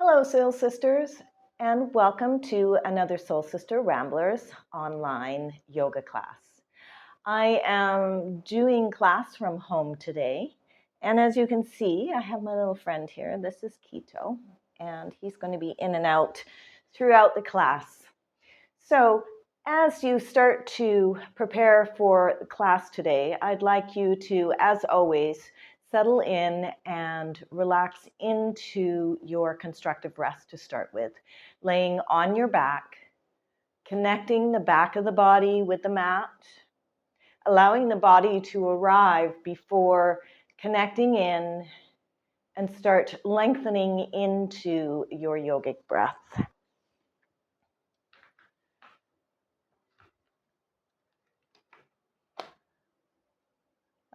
Hello, Soul Sisters, and welcome to another Soul Sister Ramblers online yoga class. I am doing class from home today, and as you can see, I have my little friend here. This is Keto, and he's going to be in and out throughout the class. So, as you start to prepare for the class today, I'd like you to, as always, settle in and relax into your constructive rest to start with. Laying on your back, connecting the back of the body with the mat, allowing the body to arrive before connecting in and start lengthening into your yogic breath.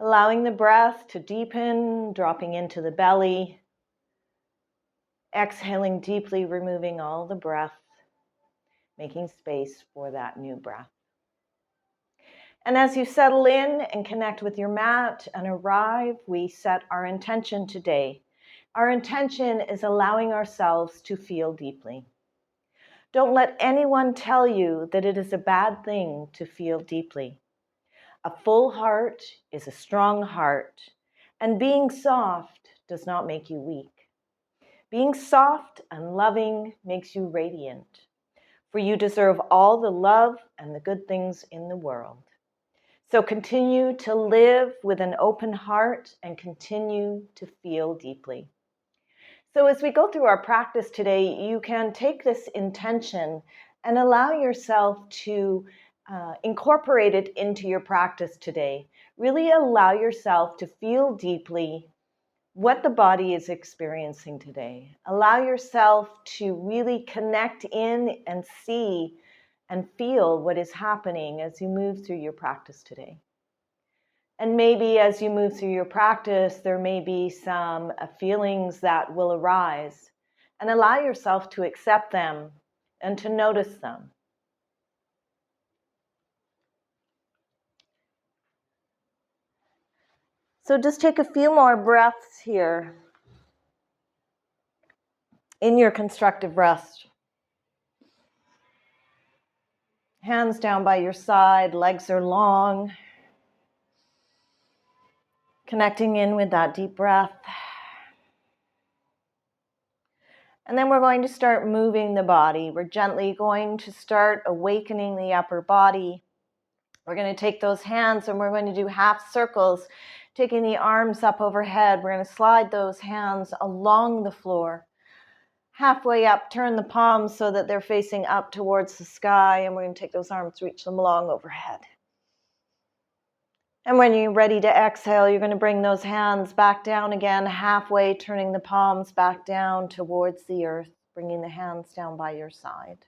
Allowing the breath to deepen, dropping into the belly. Exhaling deeply, removing all the breath, making space for that new breath. And as you settle in and connect with your mat and arrive, we set our intention today. Our intention is allowing ourselves to feel deeply. Don't let anyone tell you that it is a bad thing to feel deeply. A full heart is a strong heart, and being soft does not make you weak. Being soft and loving makes you radiant, for you deserve all the love and the good things in the world. So continue to live with an open heart and continue to feel deeply. So as we go through our practice today, you can take this intention and allow yourself to incorporate it into your practice today. Really allow yourself to feel deeply what the body is experiencing today. Allow yourself to really connect in and see and feel what is happening as you move through your practice today. And maybe as you move through your practice, there may be some feelings that will arise, and allow yourself to accept them and to notice them. So just take a few more breaths here in your constructive rest. Hands down by your side, legs are long. Connecting in with that deep breath. And then we're going to start moving the body. We're gently going to start awakening the upper body. We're going to take those hands and we're going to do half circles, taking the arms up overhead. We're going to slide those hands along the floor. Halfway up, turn the palms so that they're facing up towards the sky, and we're going to take those arms, reach them along overhead. And when you're ready to exhale, you're going to bring those hands back down again, halfway, turning the palms back down towards the earth, bringing the hands down by your side.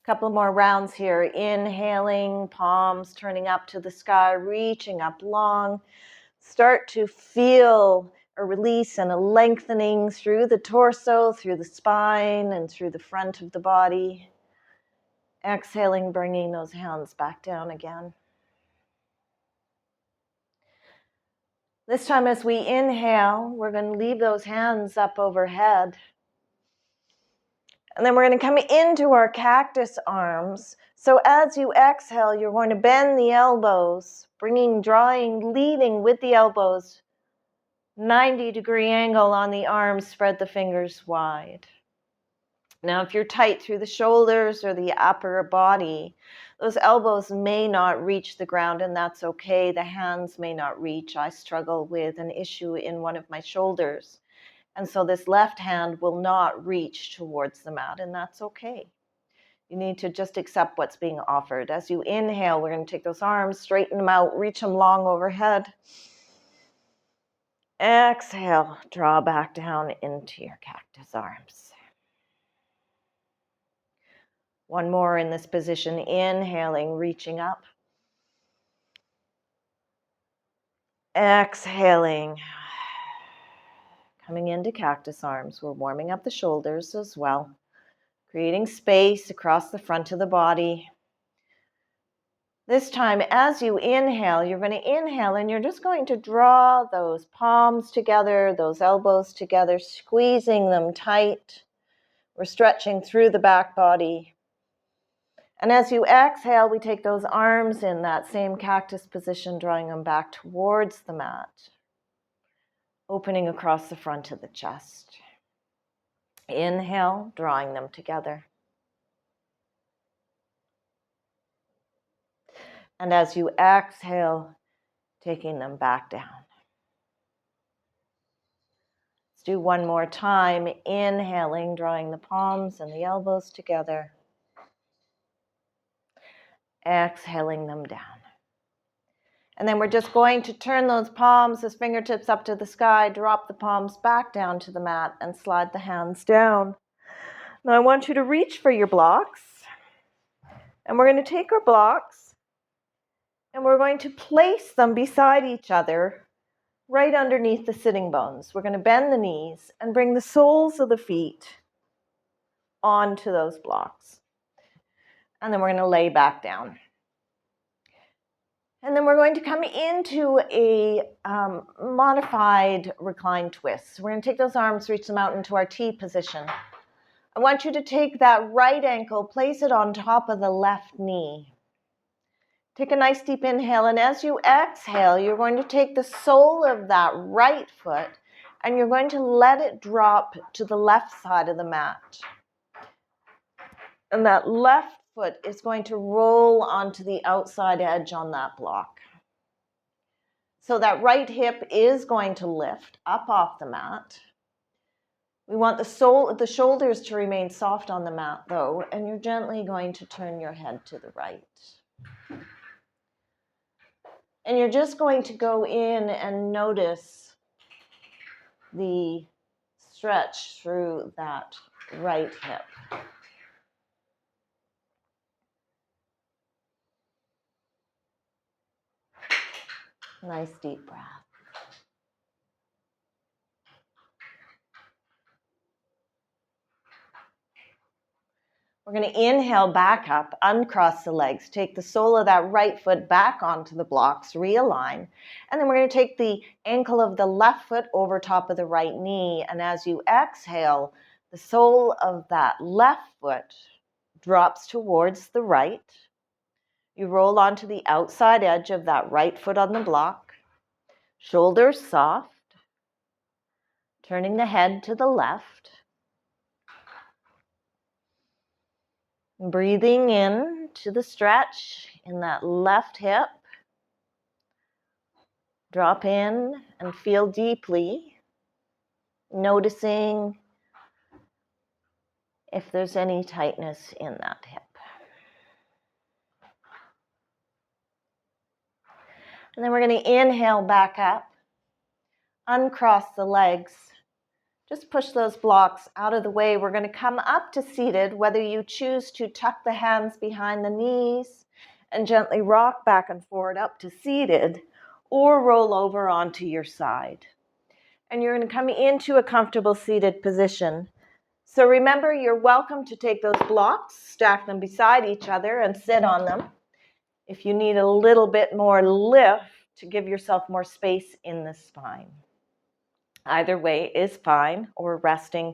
A couple more rounds here. Inhaling, palms turning up to the sky, reaching up long. Start to feel a release and a lengthening through the torso, through the spine, and through the front of the body. Exhaling, bringing those hands back down again. This time as we inhale, we're going to leave those hands up overhead. And then we're going to come into our cactus arms. So as you exhale, you're going to bend the elbows, leading with the elbows, 90-degree angle on the arms, spread the fingers wide. Now, if you're tight through the shoulders or the upper body, those elbows may not reach the ground, and that's okay. The hands may not reach. I struggle with an issue in one of my shoulders, and so this left hand will not reach towards the mat, and that's okay. You need to just accept what's being offered. As you inhale, we're going to take those arms, straighten them out, reach them long overhead. Exhale, draw back down into your cactus arms. One more in this position, inhaling, reaching up. Exhaling, coming into cactus arms. We're warming up the shoulders as well, creating space across the front of the body. This time, as you inhale, you're going to inhale and you're just going to draw those palms together, those elbows together, squeezing them tight. We're stretching through the back body. And as you exhale, we take those arms in that same cactus position, drawing them back towards the mat, opening across the front of the chest. Inhale, drawing them together. And as you exhale, taking them back down. Let's do one more time. Inhaling, drawing the palms and the elbows together. Exhaling them down. And then we're just going to turn those palms, those fingertips up to the sky, drop the palms back down to the mat, and slide the hands down. Now I want you to reach for your blocks. And we're going to take our blocks and we're going to place them beside each other right underneath the sitting bones. We're going to bend the knees and bring the soles of the feet onto those blocks. And then we're going to lay back down. And then we're going to come into a modified reclined twist. So we're going to take those arms, reach them out into our T position. I want you to take that right ankle, place it on top of the left knee. Take a nice deep inhale, and as you exhale, you're going to take the sole of that right foot and you're going to let it drop to the left side of the mat. And that left foot is going to roll onto the outside edge on that block. So that right hip is going to lift up off the mat. We want the shoulders to remain soft on the mat though, and you're gently going to turn your head to the right. And you're just going to go in and notice the stretch through that right hip. Nice deep breath. We're going to inhale back up, uncross the legs, take the sole of that right foot back onto the blocks, realign, and then we're going to take the ankle of the left foot over top of the right knee, and as you exhale, the sole of that left foot drops towards the right. You roll onto the outside edge of that right foot on the block, shoulders soft, turning the head to the left. Breathing in to the stretch in that left hip. Drop in and feel deeply, noticing if there's any tightness in that hip. And then we're going to inhale back up, uncross the legs. Just push those blocks out of the way. We're going to come up to seated, whether you choose to tuck the hands behind the knees and gently rock back and forward up to seated, or roll over onto your side. And you're going to come into a comfortable seated position. So remember, you're welcome to take those blocks, stack them beside each other, and sit on them. If you need a little bit more lift to give yourself more space in the spine. Either way is fine, or resting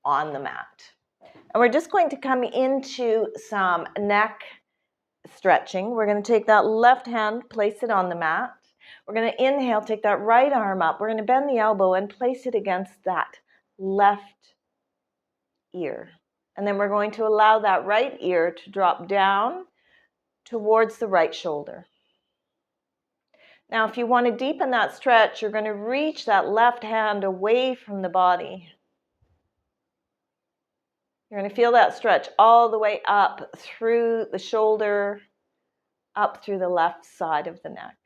on the mat. And we're just going to come into some neck stretching. We're going to take that left hand, place it on the mat. We're going to inhale, take that right arm up. We're going to bend the elbow and place it against that left ear. And then we're going to allow that right ear to drop down towards the right shoulder. Now, if you want to deepen that stretch, you're going to reach that left hand away from the body. You're going to feel that stretch all the way up through the shoulder, up through the left side of the neck.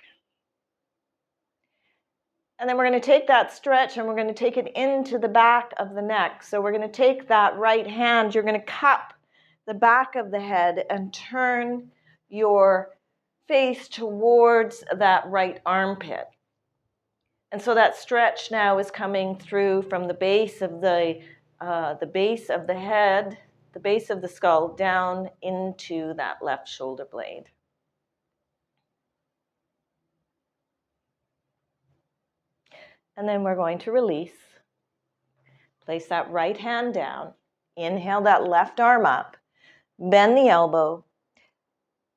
And then we're going to take that stretch and we're going to take it into the back of the neck. So we're going to take that right hand, you're going to cup the back of the head and turn your face towards that right armpit. And so that stretch now is coming through from the base of the head, the base of the skull, down into that left shoulder blade. And then we're going to release. Place that right hand down. Inhale that left arm up. Bend the elbow.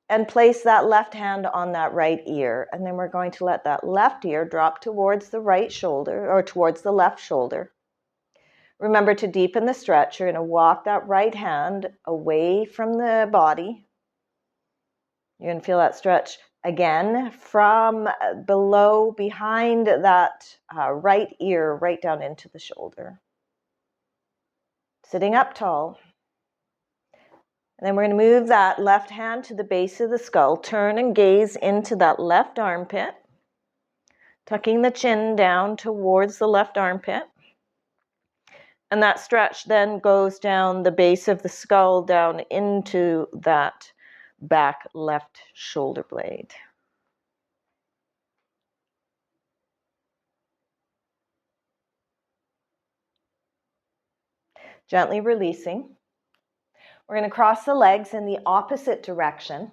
And place that left hand on that right ear. And then we're going to let that left ear drop towards the right shoulder or towards the left shoulder. Remember to deepen the stretch. You're going to walk that right hand away from the body. You're going to feel that stretch again from below, behind that right ear, right down into the shoulder. Sitting up tall. And then we're going to move that left hand to the base of the skull. Turn and gaze into that left armpit. Tucking the chin down towards the left armpit. And that stretch then goes down the base of the skull, down into that back left shoulder blade. Gently releasing. We're going to cross the legs in the opposite direction.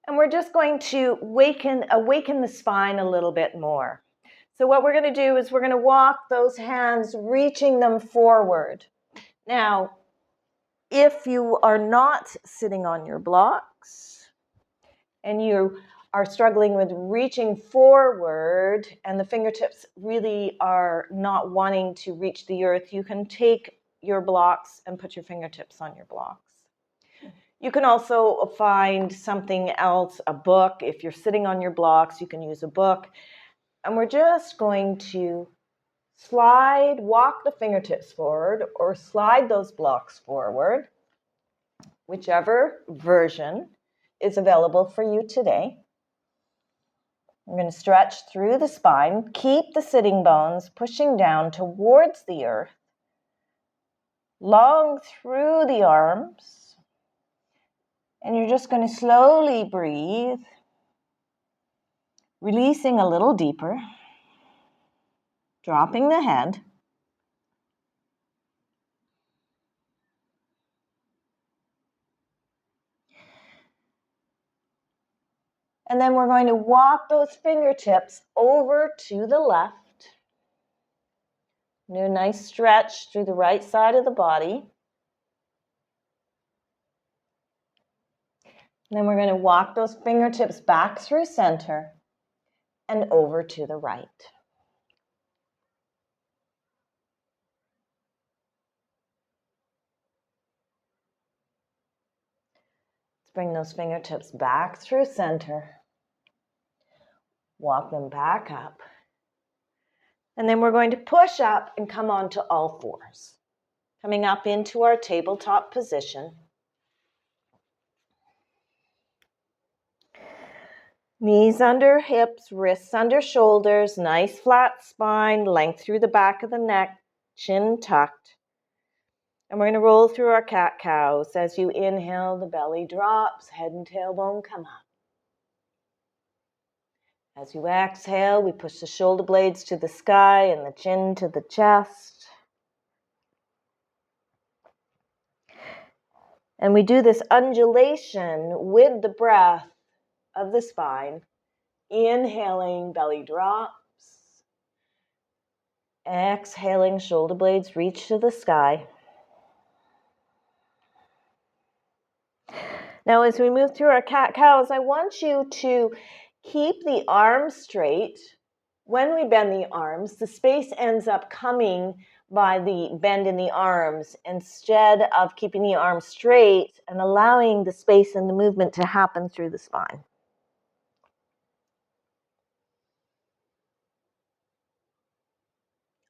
And we're just going to awaken the spine a little bit more. So what we're going to do is we're going to walk those hands, reaching them forward. Now, if you are not sitting on your blocks and you are struggling with reaching forward and the fingertips really are not wanting to reach the earth, you can take your blocks and put your fingertips on your blocks. You can also find something else, a book. If you're sitting on your blocks, you can use a book. And we're just going to walk the fingertips forward or slide those blocks forward, whichever version is available for you today. We're going to stretch through the spine, keep the sitting bones pushing down towards the earth, long through the arms, and you're just going to slowly breathe, releasing a little deeper, dropping the head. And then we're going to walk those fingertips over to the left. Do a nice stretch through the right side of the body. And then we're going to walk those fingertips back through center and over to the right. Let's bring those fingertips back through center. Walk them back up. And then we're going to push up and come onto all fours. Coming up into our tabletop position. Knees under hips, wrists under shoulders, nice flat spine, length through the back of the neck, chin tucked. And we're going to roll through our cat-cows. As you inhale, the belly drops, head and tailbone come up. As you exhale, we push the shoulder blades to the sky and the chin to the chest. And we do this undulation with the breath of the spine. Inhaling, belly drops. Exhaling, shoulder blades reach to the sky. Now, as we move through our cat-cows, I want you to keep the arms straight. When we bend the arms, the space ends up coming by the bend in the arms instead of keeping the arms straight and allowing the space and the movement to happen through the spine.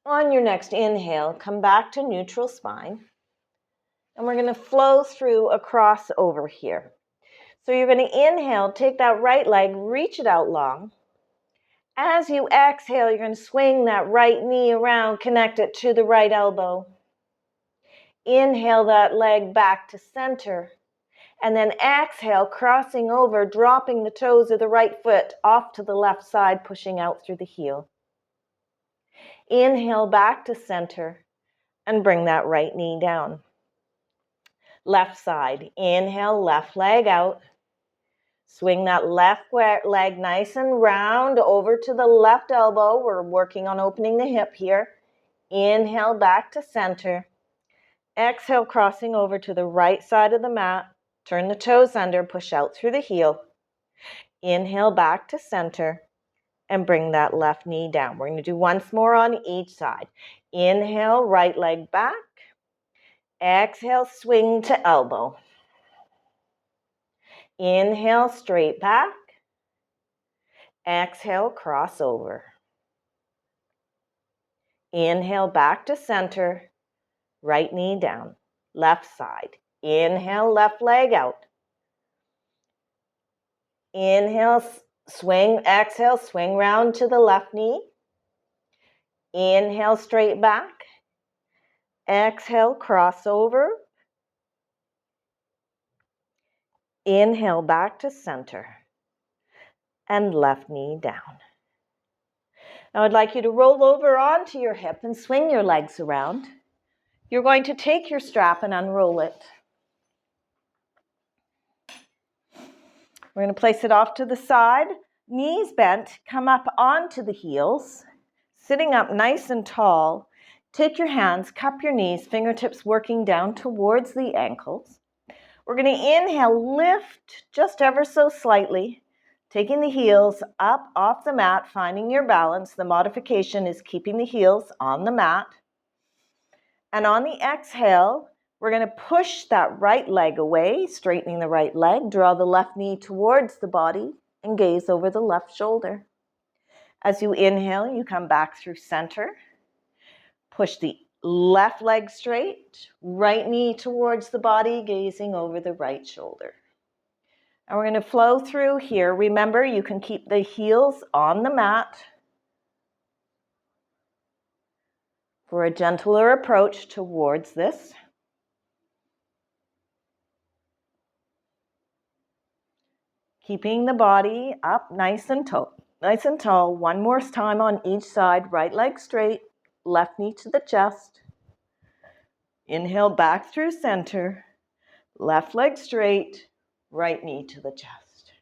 On your next inhale, come back to neutral spine. And we're going to flow through a crossover here. So you're going to inhale, take that right leg, reach it out long. As you exhale, you're going to swing that right knee around, connect it to the right elbow. Inhale that leg back to center. And then exhale, crossing over, dropping the toes of the right foot off to the left side, pushing out through the heel. Inhale back to center and bring that right knee down. Left side, inhale, left leg out. Swing that left leg nice and round over to the left elbow. We're working on opening the hip here. Inhale back to center. Exhale, crossing over to the right side of the mat. Turn the toes under, push out through the heel. Inhale back to center and bring that left knee down. We're going to do once more on each side. Inhale, right leg back. Exhale, swing to elbow. Inhale, straight back. Exhale, cross over. Inhale, back to center. Right knee down. Left side. Inhale, left leg out. Inhale, swing. Exhale, swing round to the left knee. Inhale, straight back. Exhale, cross over. Inhale, back to center. And left knee down. Now I'd like you to roll over onto your hip and swing your legs around. You're going to take your strap and unroll it. We're going to place it off to the side. Knees bent, come up onto the heels. Sitting up nice and tall. Take your hands, cup your knees, fingertips working down towards the ankles. We're going to inhale, lift just ever so slightly. Taking the heels up off the mat, finding your balance. The modification is keeping the heels on the mat. And on the exhale, we're going to push that right leg away, straightening the right leg. Draw the left knee towards the body and gaze over the left shoulder. As you inhale, you come back through center. Push the left leg straight, right knee towards the body, gazing over the right shoulder. And we're going to flow through here. Remember, you can keep the heels on the mat for a gentler approach towards this. Keeping the body up nice and tall. One more time on each side. Right leg straight, left knee to the chest. Inhale back through center. Left leg straight, right knee to the chest.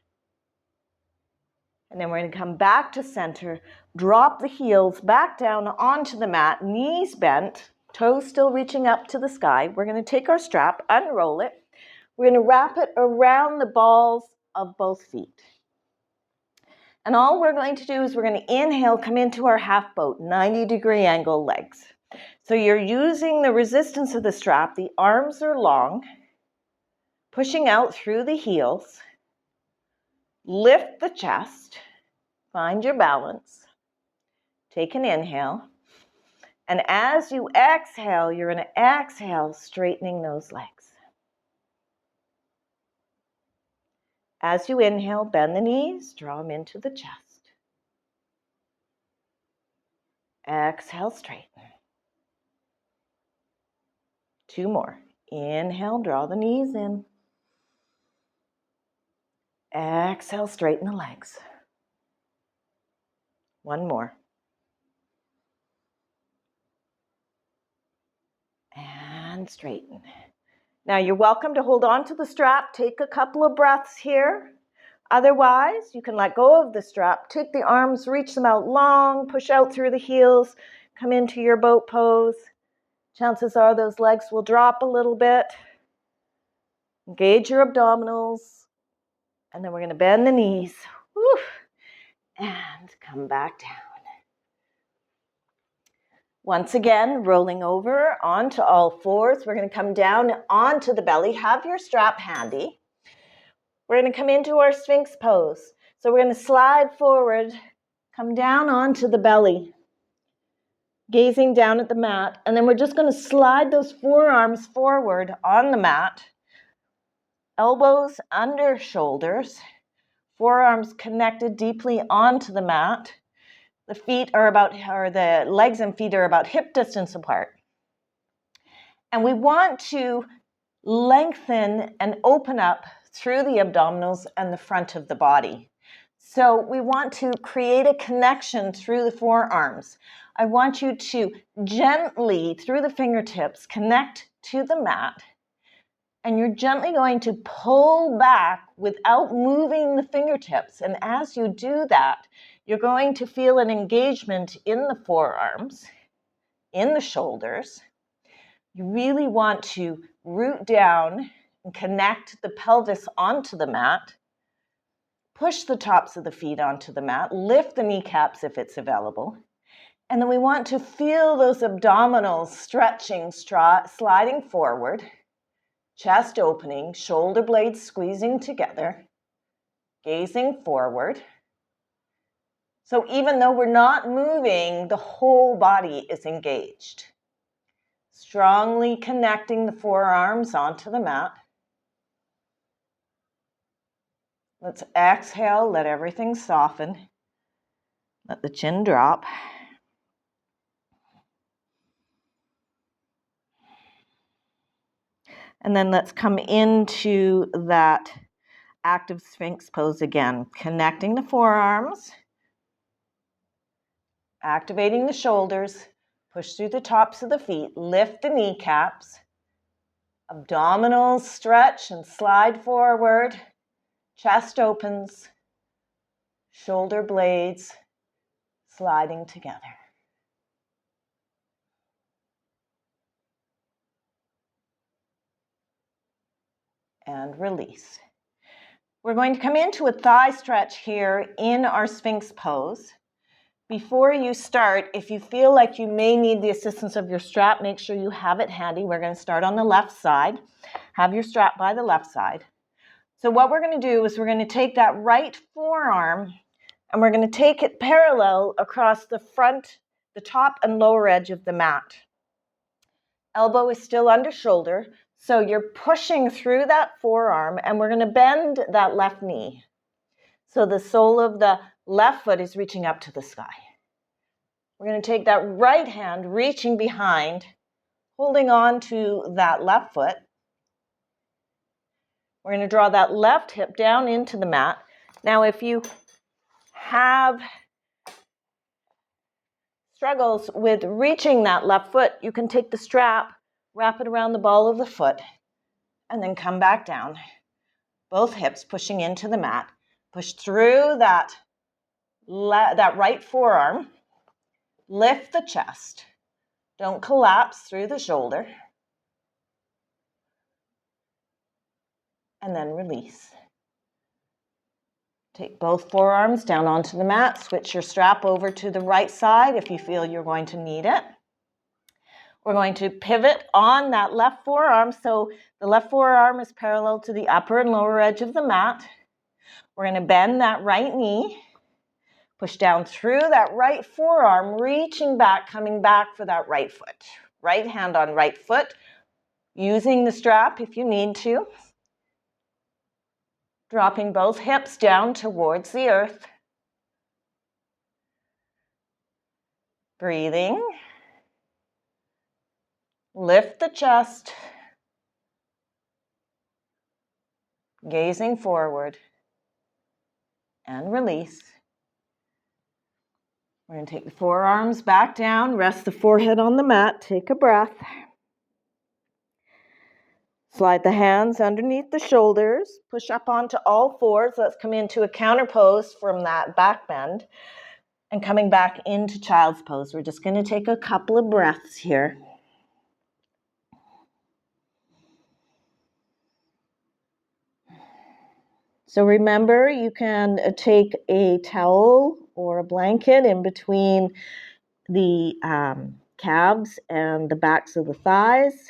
And then we're going to come back to center. Drop the heels back down onto the mat. Knees bent, toes still reaching up to the sky. We're going to take our strap, unroll it. We're going to wrap it around the balls of both feet. And all we're going to do is we're going to inhale, come into our half boat, 90-degree angle legs. So you're using the resistance of the strap. The arms are long, pushing out through the heels. Lift the chest, find your balance. Take an inhale. And as you exhale, you're going to exhale, straightening those legs. As you inhale, bend the knees, draw them into the chest. Exhale, straighten. 2 more. Inhale, draw the knees in. Exhale, straighten the legs. 1 more. And straighten. Now you're welcome to hold on to the strap. Take a couple of breaths here. Otherwise, you can let go of the strap. Take the arms, reach them out long, push out through the heels, come into your boat pose. Chances are those legs will drop a little bit. Engage your abdominals. And then we're going to bend the knees. Whew, and come back down. Once again, rolling over onto all fours. We're going to come down onto the belly. Have your strap handy. We're going to come into our Sphinx pose. So we're going to slide forward, come down onto the belly, gazing down at the mat. And then we're just going to slide those forearms forward on the mat. Elbows under shoulders. Forearms connected deeply onto the mat. The legs and feet are about hip distance apart. And we want to lengthen and open up through the abdominals and the front of the body. So we want to create a connection through the forearms. I want you to gently, through the fingertips, connect to the mat. And you're gently going to pull back without moving the fingertips. And as you do that, you're going to feel an engagement in the forearms, in the shoulders. You really want to root down and connect the pelvis onto the mat. Push the tops of the feet onto the mat. Lift the kneecaps if it's available. And then we want to feel those abdominals stretching, sliding forward, chest opening, shoulder blades squeezing together, gazing forward. So even though we're not moving, the whole body is engaged. Strongly connecting the forearms onto the mat. Let's exhale, let everything soften. Let the chin drop. And then let's come into that active Sphinx pose again. Connecting the forearms, activating the shoulders, push through the tops of the feet, lift the kneecaps, abdominals stretch and slide forward, chest opens, shoulder blades sliding together. And release. We're going to come into a thigh stretch here in our Sphinx pose. Before you start, if you feel like you may need the assistance of your strap, make sure you have it handy. We're going to start on the left side. Have your strap by the left side. So what we're going to do is we're going to take that right forearm and we're going to take it parallel across the front, the top and lower edge of the mat. Elbow is still under shoulder, so you're pushing through that forearm and we're going to bend that left knee. So the sole of the left foot is reaching up to the sky. We're going to take that right hand reaching behind, holding on to that left foot. We're going to draw that left hip down into the mat. Now, if you have struggles with reaching that left foot, you can take the strap, wrap it around the ball of the foot, and then come back down. Both hips pushing into the mat. Push through that right forearm. Lift the chest. Don't collapse through the shoulder. And then release. Take both forearms down onto the mat. Switch your strap over to the right side if you feel you're going to need it. We're going to pivot on that left forearm. So the left forearm is parallel to the upper and lower edge of the mat. We're going to bend that right knee. Push down through that right forearm, reaching back, coming back for that right foot. Right hand on right foot, using the strap if you need to. Dropping both hips down towards the earth. Breathing. Lift the chest. Gazing forward. And release. We're going to take the forearms back down, rest the forehead on the mat, take a breath. Slide the hands underneath the shoulders, push up onto all fours. Let's come into a counter pose from that back bend and coming back into child's pose. We're just going to take a couple of breaths here. So remember, you can take a towel or a blanket in between the calves and the backs of the thighs.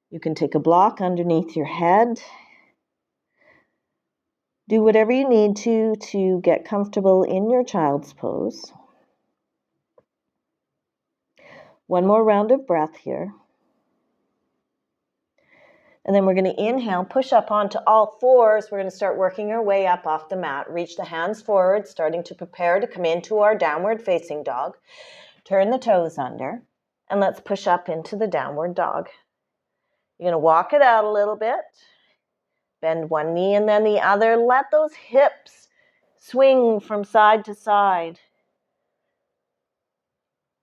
You can take a block underneath your head. Do whatever you need to get comfortable in your child's pose. One more round of breath here. And then we're going to inhale, push up onto all fours. We're going to start working our way up off the mat. Reach the hands forward, starting to prepare to come into our downward facing dog. Turn the toes under, and let's push up into the downward dog. You're going to walk it out a little bit. Bend one knee and then the other. Let those hips swing from side to side.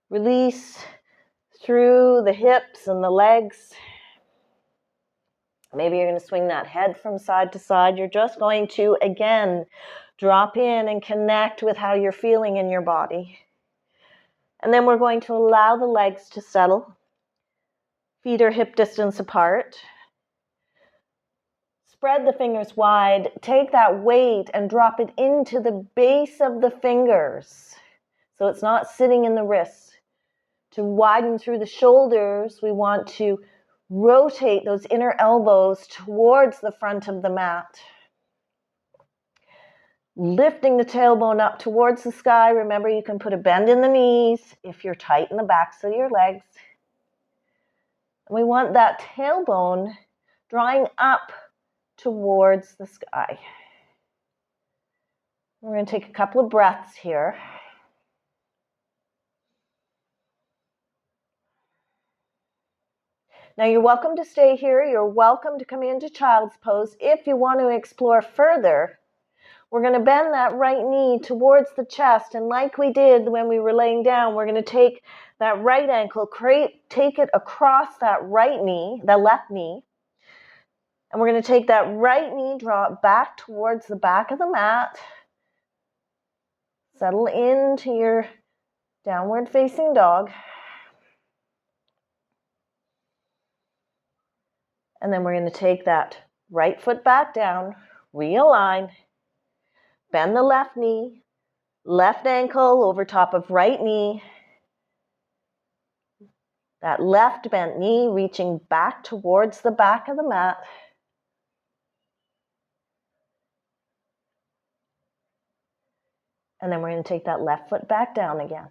Release through the hips and the legs. Maybe you're going to swing that head from side to side. You're just going to, again, drop in and connect with how you're feeling in your body. And then we're going to allow the legs to settle. Feet are hip distance apart. Spread the fingers wide. Take that weight and drop it into the base of the fingers. So it's not sitting in the wrists. To widen through the shoulders, we want to rotate those inner elbows towards the front of the mat. Lifting the tailbone up towards the sky. Remember, you can put a bend in the knees if you're tight in the backs of your legs. And we want that tailbone drawing up towards the sky. We're going to take a couple of breaths here. Now you're welcome to stay here. You're welcome to come into child's pose. If you want to explore further, we're going to bend that right knee towards the chest. And like we did when we were laying down, we're going to take that right ankle, take it across that right knee, the left knee. And we're going to take that right knee, draw it back towards the back of the mat. Settle into your downward facing dog. And then we're going to take that right foot back down, realign, bend the left knee, left ankle over top of right knee. That left bent knee reaching back towards the back of the mat. And then we're going to take that left foot back down again.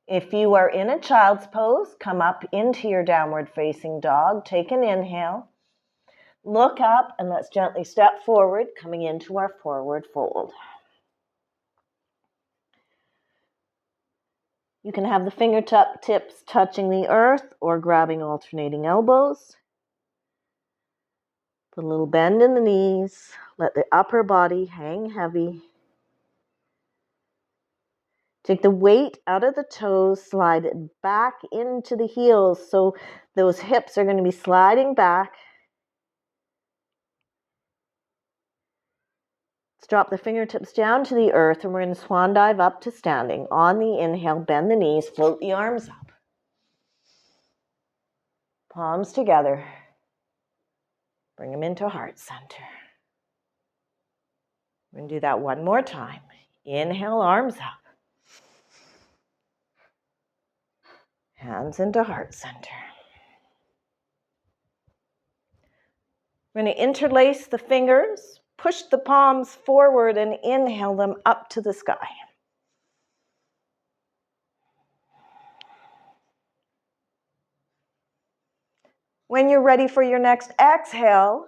If you are in a child's pose, come up into your downward facing dog. Take an inhale. Look up and let's gently step forward, coming into our forward fold. You can have the fingertips touching the earth or grabbing alternating elbows. Put a little bend in the knees. Let the upper body hang heavy. Take the weight out of the toes, slide it back into the heels so those hips are going to be sliding back. Let's drop the fingertips down to the earth and we're going to swan dive up to standing. On the inhale, bend the knees, float the arms up. Palms together. Bring them into heart center. We're going to do that one more time. Inhale, arms up. Hands into heart center. We're going to interlace the fingers, push the palms forward and inhale them up to the sky. When you're ready for your next exhale,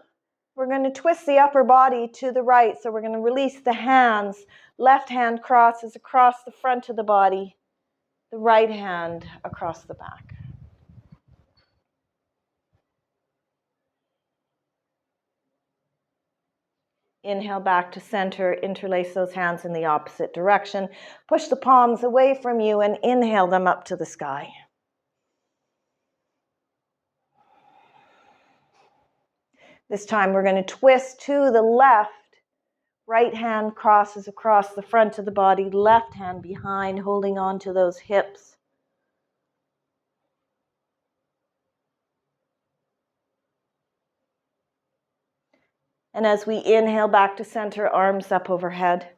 we're going to twist the upper body to the right. So we're going to release the hands. Left hand crosses across the front of the body. The right hand across the back. Inhale back to center, interlace those hands in the opposite direction. Push the palms away from you and inhale them up to the sky. This time we're going to twist to the left. Right hand crosses across the front of the body, left hand behind, holding on to those hips. And as we inhale back to center, arms up overhead.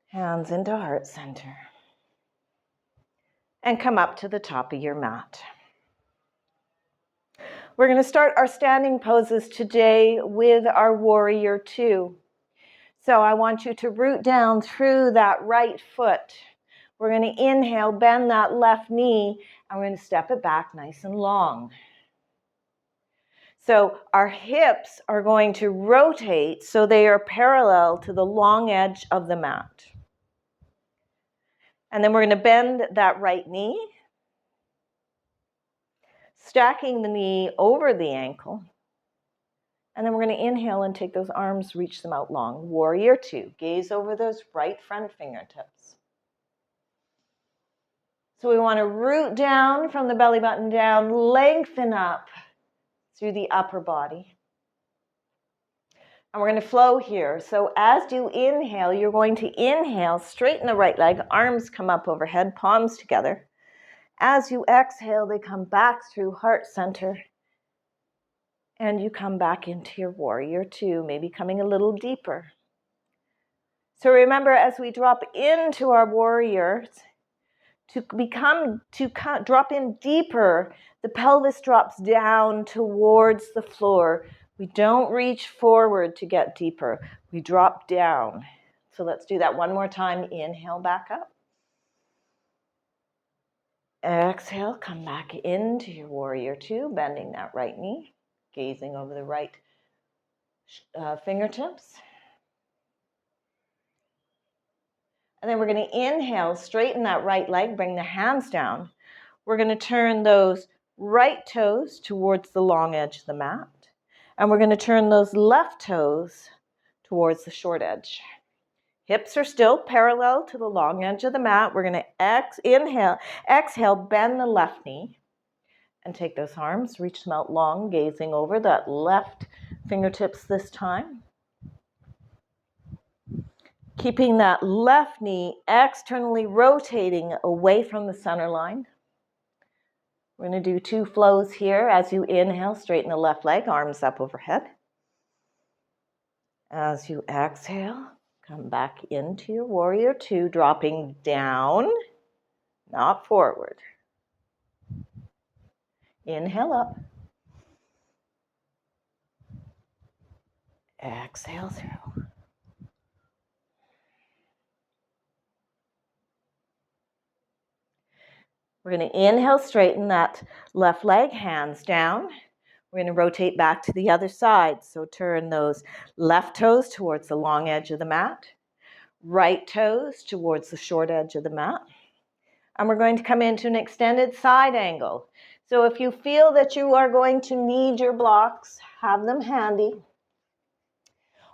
Hands into heart center. And come up to the top of your mat. We're going to start our standing poses today with our warrior two. So I want you to root down through that right foot. We're going to inhale, bend that left knee, and we're going to step it back nice and long. So our hips are going to rotate so they are parallel to the long edge of the mat. And then we're going to bend that right knee, stacking the knee over the ankle. And then we're going to inhale and take those arms, reach them out long. Warrior two, gaze over those right front fingertips. So we want to root down from the belly button down, lengthen up through the upper body. And we're going to flow here. So as you inhale, you're going to inhale, straighten the right leg, arms come up overhead, palms together. As you exhale, they come back through heart center. And you come back into your warrior two, maybe coming a little deeper. So remember, as we drop into our warriors, drop in deeper, the pelvis drops down towards the floor. We don't reach forward to get deeper. We drop down. So let's do that one more time. Inhale back up. Exhale, come back into your warrior two, bending that right knee, gazing over the right fingertips. And then we're going to inhale, straighten that right leg, bring the hands down. We're going to turn those right toes towards the long edge of the mat. And we're going to turn those left toes towards the short edge. Hips are still parallel to the long edge of the mat. We're going to exhale, bend the left knee. And take those arms, reach them out long, gazing over that left fingertips this time. Keeping that left knee externally rotating away from the center line. We're going to do two flows here. As you inhale, straighten the left leg, arms up overhead. As you exhale, come back into your warrior two, dropping down, not forward. Inhale up. Exhale through. We're going to inhale, straighten that left leg, hands down. We're going to rotate back to the other side. So turn those left toes towards the long edge of the mat, right toes towards the short edge of the mat. And we're going to come into an extended side angle. So if you feel that you are going to need your blocks, have them handy.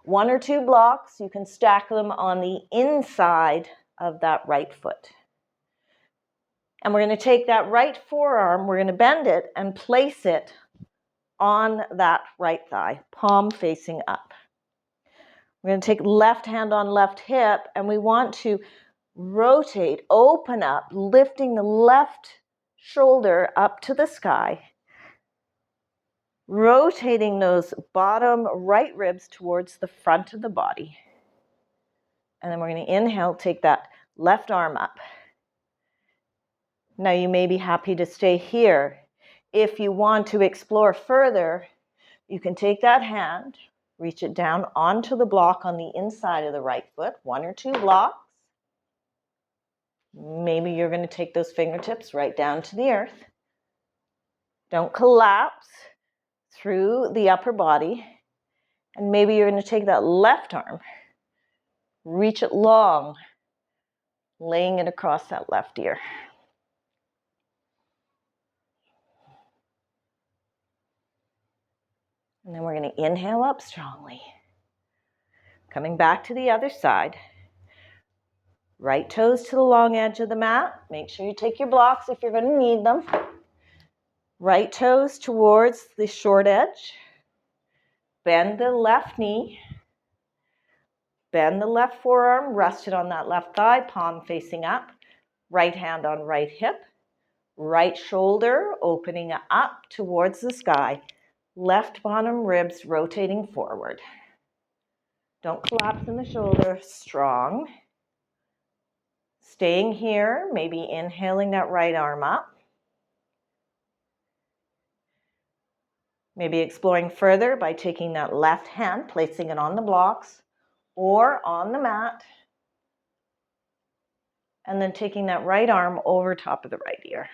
One or two blocks, you can stack them on the inside of that right foot. And we're going to take that right forearm, we're going to bend it and place it on that right thigh, palm facing up. We're going to take left hand on left hip, and we want to rotate, open up, lifting the left shoulder up to the sky, rotating those bottom right ribs towards the front of the body. And then we're going to inhale, take that left arm up. Now you may be happy to stay here. If you want to explore further, you can take that hand, reach it down onto the block on the inside of the right foot, one or two blocks. Maybe you're going to take those fingertips right down to the earth. Don't collapse through the upper body. And maybe you're going to take that left arm, reach it long, laying it across that left ear. And then we're going to inhale up strongly. Coming back to the other side. Right toes to the long edge of the mat. Make sure you take your blocks if you're going to need them. Right toes towards the short edge. Bend the left knee. Bend the left forearm, rest it on that left thigh, palm facing up. Right hand on right hip. Right shoulder opening up towards the sky. Left bottom ribs rotating forward. Don't collapse in the shoulder, strong. Staying here, maybe inhaling that right arm up. Maybe exploring further by taking that left hand, placing it on the blocks or on the mat. And then taking that right arm over top of the right ear.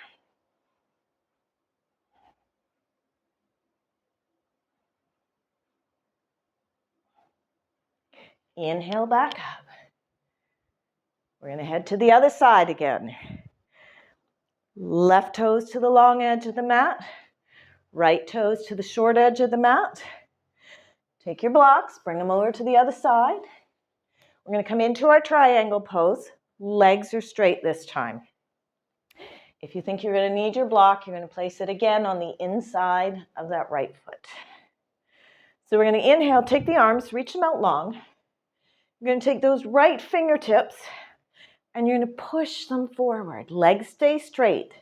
Inhale back up. We're going to head to the other side again. Left toes to the long edge of the mat. Right toes to the short edge of the mat. Take your blocks, bring them over to the other side. We're going to come into our triangle pose. Legs are straight this time. If you think you're going to need your block, you're going to place it again on the inside of that right foot. So we're going to inhale, take the arms, reach them out long. You're going to take those right fingertips and you're going to push them forward. Legs stay straight.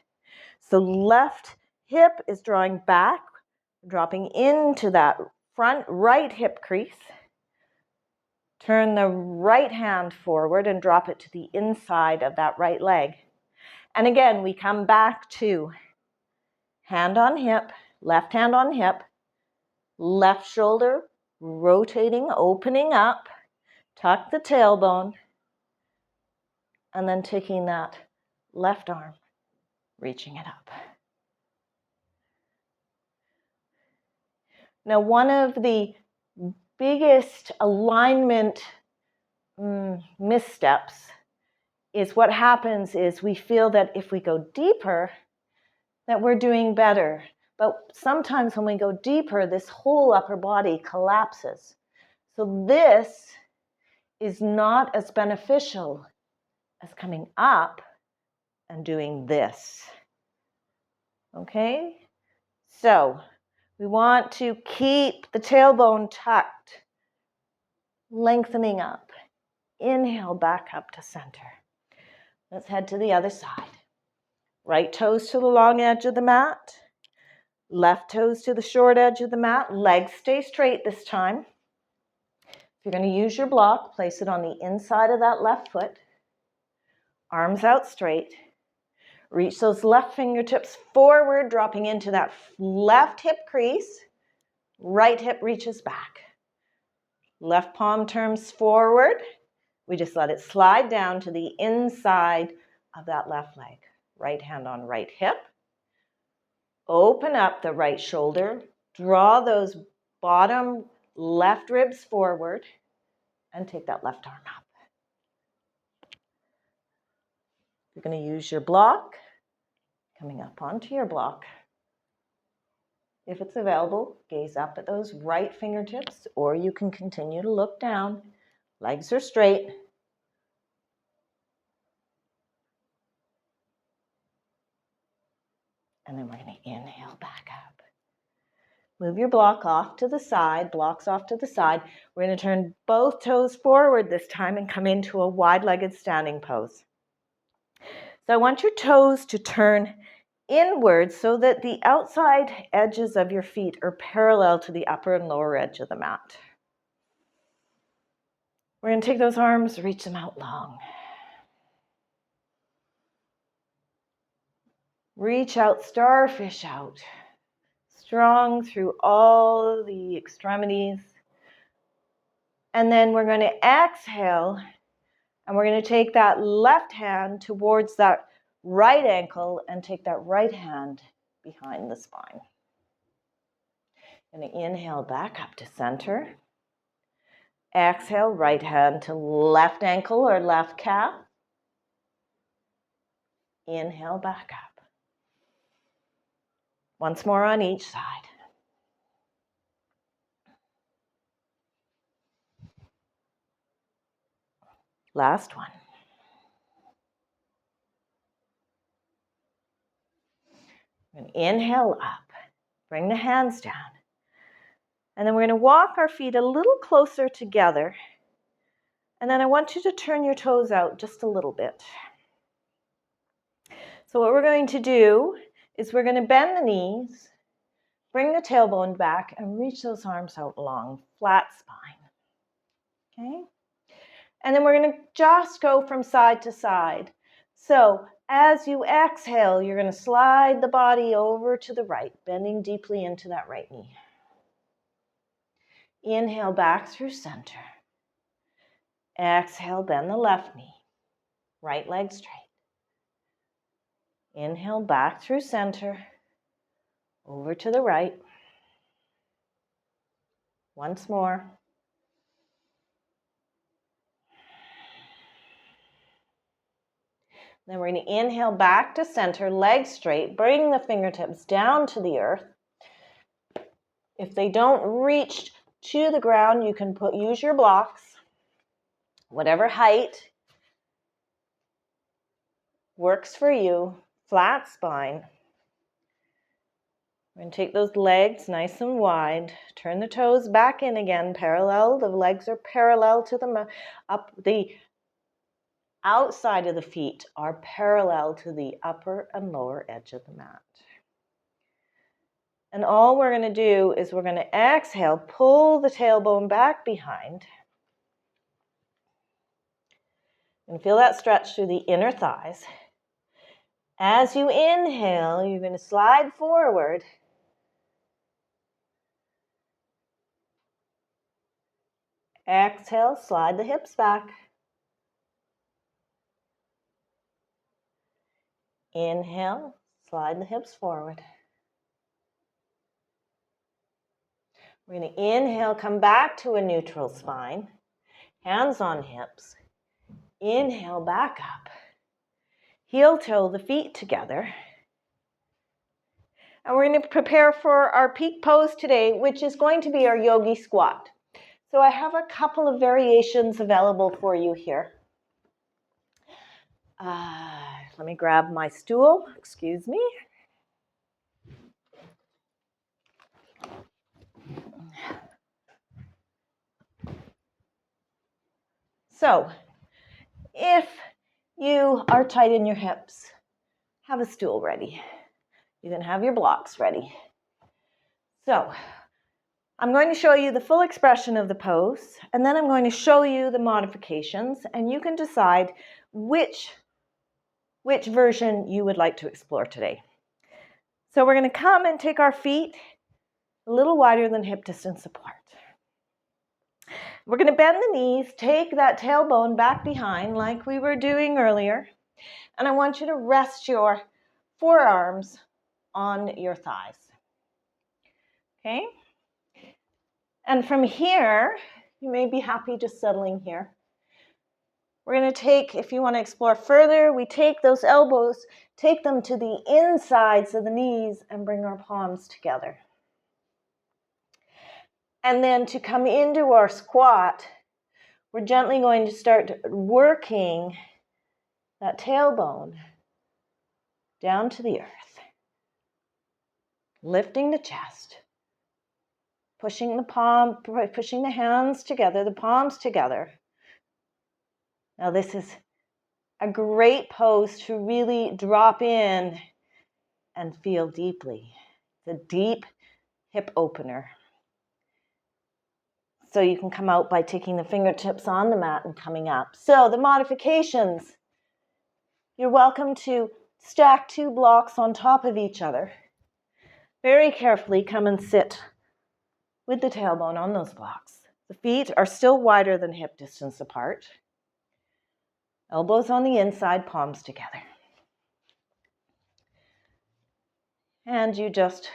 So left hip is drawing back, dropping into that front right hip crease. Turn the right hand forward and drop it to the inside of that right leg. And again, we come back to hand on hip, left hand on hip, left shoulder rotating, opening up, tuck the tailbone, and then taking that left arm, reaching it up. Now, one of the biggest alignment missteps is what happens is we feel that if we go deeper, that we're doing better. But sometimes when we go deeper, this whole upper body collapses. So this is not as beneficial as coming up and doing this. Okay? So we want to keep the tailbone tucked, lengthening up. Inhale back up to center. Let's head to the other side. Right toes to the long edge of the mat. Left toes to the short edge of the mat. Legs stay straight this time. If you're going to use your block, place it on the inside of that left foot. Arms out straight. Reach those left fingertips forward, dropping into that left hip crease. Right hip reaches back. Left palm turns forward. We just let it slide down to the inside of that left leg. Right hand on right hip. Open up the right shoulder. Draw those bottom left ribs forward and take that left arm up. You're going to use your block, coming up onto your block. If it's available, gaze up at those right fingertips, or you can continue to look down. Legs are straight. And then we're going to inhale back up. Move your block off to the side, blocks off to the side. We're going to turn both toes forward this time and come into a wide-legged standing pose. So I want your toes to turn inward so that the outside edges of your feet are parallel to the upper and lower edge of the mat. We're going to take those arms, reach them out long. Reach out, starfish out. Strong through all the extremities. And then we're going to exhale, and we're going to take that left hand towards that right ankle and take that right hand behind the spine. Going to inhale back up to center. Exhale, right hand to left ankle or left calf. Inhale back up. Once more on each side. Last one. We're going to inhale up. Bring the hands down. And then we're going to walk our feet a little closer together. And then I want you to turn your toes out just a little bit. So what we're going to do is we're going to bend the knees, bring the tailbone back, and reach those arms out long, flat spine. Okay? And then we're going to just go from side to side. So as you exhale, you're going to slide the body over to the right, bending deeply into that right knee. Inhale back through center. Exhale, bend the left knee. Right leg straight. Inhale back through center. Over to the right. Once more. Then we're going to inhale back to center, legs straight. Bring the fingertips down to the earth. If they don't reach to the ground, you can use your blocks. Whatever height works for you. flat spine. We're going to take those legs nice and wide. Turn the toes back in again, parallel. The legs are parallel to the outside of the feet are parallel to the upper and lower edge of the mat. And all we're going to do is we're going to exhale, pull the tailbone back behind. And feel that stretch through the inner thighs. As you inhale, you're going to slide forward. Exhale, slide the hips back. Inhale, slide the hips forward. We're going to inhale, come back to a neutral spine. Hands on hips. Inhale, back up. Heel toe the feet together. And we're going to prepare for our peak pose today, which is going to be our yogi squat. So I have a couple of variations available for you here. Let me grab my stool, excuse me. So, if you are tight in your hips, have a stool ready. You can have your blocks ready. So, I'm going to show you the full expression of the pose, and then I'm going to show you the modifications, and you can decide which version you would like to explore today. So we're going to come and take our feet a little wider than hip distance apart. We're going to bend the knees, take that tailbone back behind like we were doing earlier, and I want you to rest your forearms on your thighs. Okay? And from here, you may be happy just settling here. We're going to take, if you want to explore further, we take those elbows, take them to the insides of the knees and bring our palms together. And then to come into our squat, we're gently going to start working that tailbone down to the earth, lifting the chest, pushing the hands together, the palms together. Now this is a great pose to really drop in and feel deeply. It's a deep hip opener. So you can come out by taking the fingertips on the mat and coming up. So the modifications, you're welcome to stack 2 blocks on top of each other. Very carefully come and sit with the tailbone on those blocks. The feet are still wider than hip distance apart. Elbows on the inside, palms together. And you just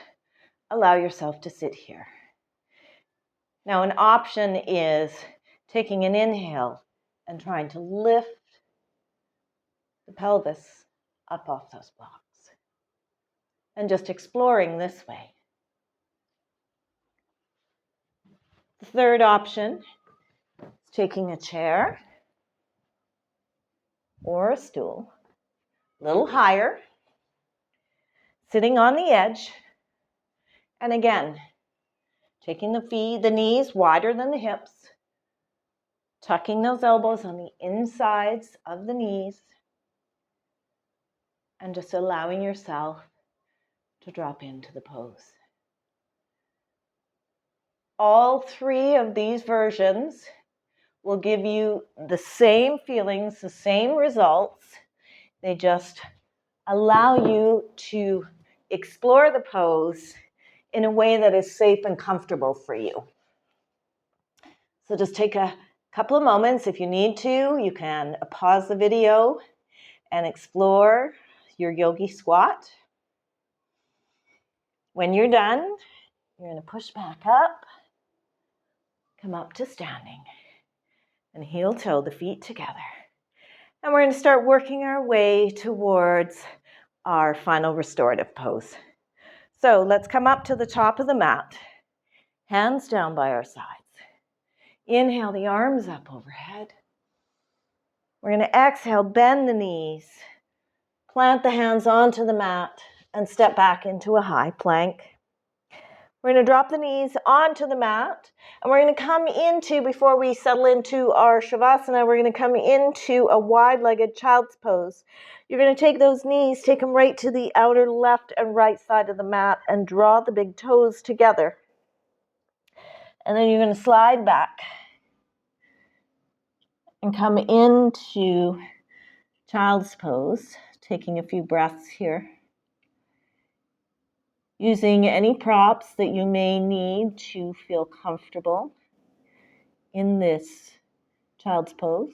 allow yourself to sit here. Now an option is taking an inhale and trying to lift the pelvis up off those blocks. And just exploring this way. The third option is taking a chair or a stool, a little higher, sitting on the edge, and again, taking the knees wider than the hips, tucking those elbows on the insides of the knees, and just allowing yourself to drop into the pose. All 3 of these versions will give you the same feelings, the same results. They just allow you to explore the pose in a way that is safe and comfortable for you. So just take a couple of moments. If you need to, you can pause the video and explore your yogi squat. When you're done, you're going to push back up, come up to standing, and heel toe the feet together. And we're going to start working our way towards our final restorative pose. So let's come up to the top of the mat, hands down by our sides. Inhale the arms up overhead. We're going to exhale, bend the knees, Plant the hands onto the mat and step back into a high plank. We're going to drop the knees onto the mat, and we're going to come into, before we settle into our Shavasana, we're going to come into a wide-legged child's pose. You're going to take those knees, take them right to the outer left and right side of the mat, and draw the big toes together. And then you're going to slide back and come into child's pose, taking a few breaths here. Using any props that you may need to feel comfortable in this child's pose.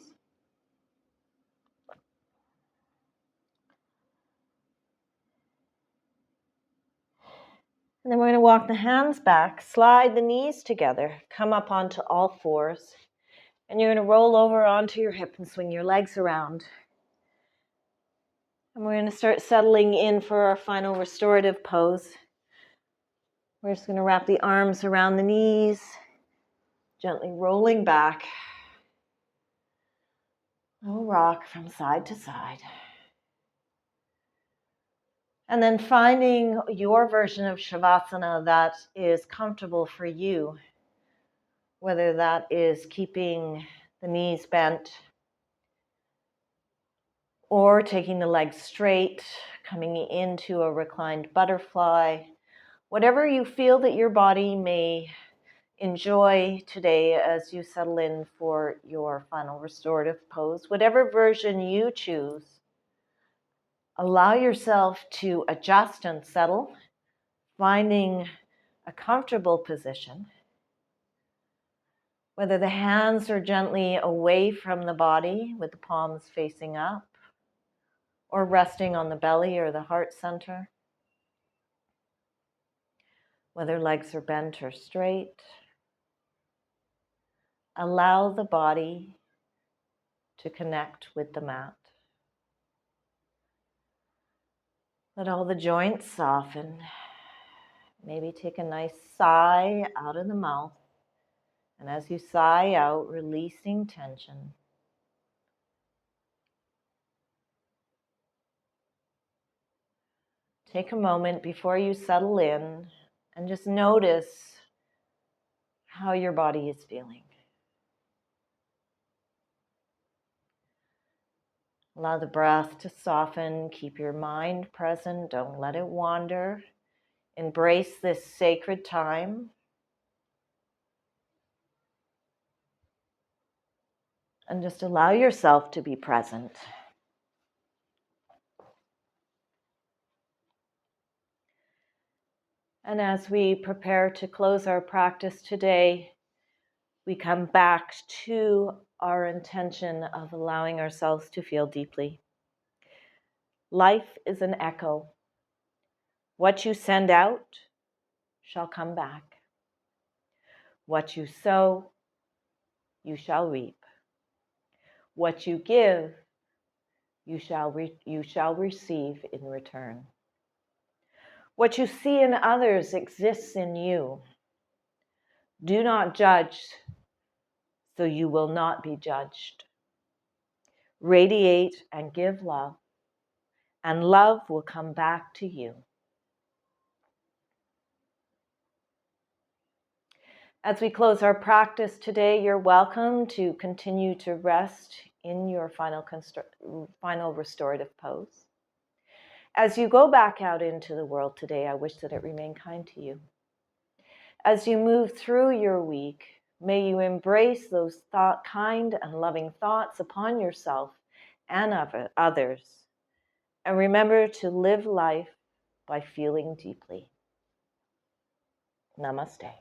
And then we're going to walk the hands back, slide the knees together, come up onto all fours, and you're going to roll over onto your hip and swing your legs around. And we're going to start settling in for our final restorative pose. We're just going to wrap the arms around the knees, gently rolling back. We'll rock from side to side. And then finding your version of Shavasana that is comfortable for you, whether that is keeping the knees bent or taking the legs straight, coming into a reclined butterfly, whatever you feel that your body may enjoy today as you settle in for your final restorative pose, whatever version you choose, allow yourself to adjust and settle, finding a comfortable position, whether the hands are gently away from the body with the palms facing up, or resting on the belly or the heart center, whether legs are bent or straight. Allow the body to connect with the mat. Let all the joints soften. Maybe take a nice sigh out of the mouth. And as you sigh out, releasing tension. Take a moment before you settle in and just notice how your body is feeling. Allow the breath to soften. Keep your mind present. Don't let it wander. Embrace this sacred time. And just allow yourself to be present. And as we prepare to close our practice today, we come back to our intention of allowing ourselves to feel deeply. Life is an echo. What you send out shall come back. What you sow, you shall reap. What you give, you shall receive in return. What you see in others exists in you. Do not judge, so you will not be judged. Radiate and give love, and love will come back to you. As we close our practice today, you're welcome to continue to rest in your final restorative pose. As you go back out into the world today, I wish that it remained kind to you. As you move through your week, may you embrace those kind and loving thoughts upon yourself and others. And remember to live life by feeling deeply. Namaste.